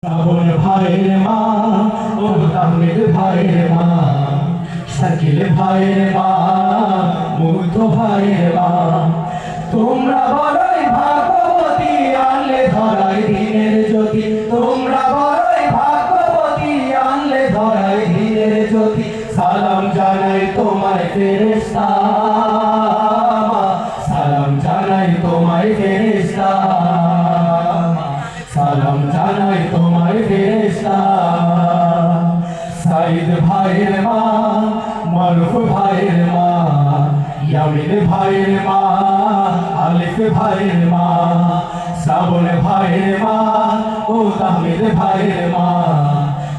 শ্রাবণ ভাইয়ের মা ও তাহমিদ ভাইয়ের মা, শাকিল ভাইয়ের মা, মুগ্ধ ভাইয়ের মা, তোমরা বড়ই ভাগ্যবতী, আনলে ধরায় দিনের জ্যোতি। তোমরা বড়ই ভাগ্যবতী, আনলে ধরায় দিনের জ্যোতি। সালাম জানাই তোমায় ফেরেশতা, সালাম জানাই তোমায় ফেরেশতা, সালাম জানাই তোমায় ফেরেশতা। সাইদ ভাইয়ের মা, মারুফ ভাইয়ের মা, ইয়ামিন ভাইয়ের মা, আলিফ ভাইয়ের মা, শ্রাবণ ভাইয়ের মা ও তাহমিদ ভাইয়ের মা,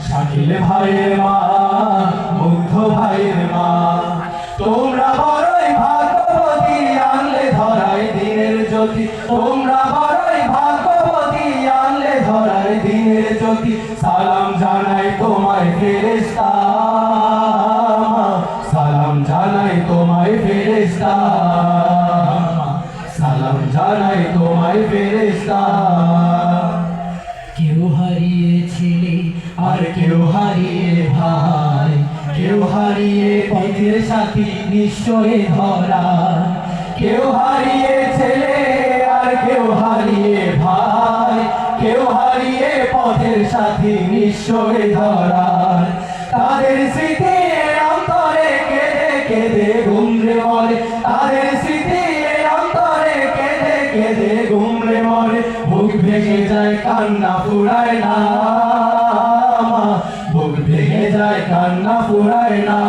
শাকিল ভাইয়ের মা, মুগ্ধ ভাইয়ের মা, তোমরা বড়ই ভাগ্যবতী, আনলে ধরায় দিনের জ্যোতি। তোমরা বড়ই ভাগ্যবতী, আনলে ধরায় দিনের জ্যোতি। সালাম জানাই তোমায় ফেরেশতা, সালাম জানাই তোমায় ফেরেশতা, সালাম জানাই তোমায় ফেরেশতা। কেউ হারিয়েছিলে আর কেউ হারিয়ে ভাই, কেউ হারিয়ে পথের সাথী নিশ্চয় ধরা। কেউ হারিয়ে ছেলে আর কেউ হারিয়ে ভাই, কেউ হারিয়ে পথের সাথী নিশ্চয় ধরা। তাদের স্মৃতি অন্তরে কেঁদে কেঁদে ঘুমরে মরে, তাদের স্মৃতি অন্তরে কেঁদে কেঁদে ঘুমরে মরে। বুক ভেঙে যায় কান্না ফুরায় না, বুক ভেঙে যায় কান্না ফুরায় না।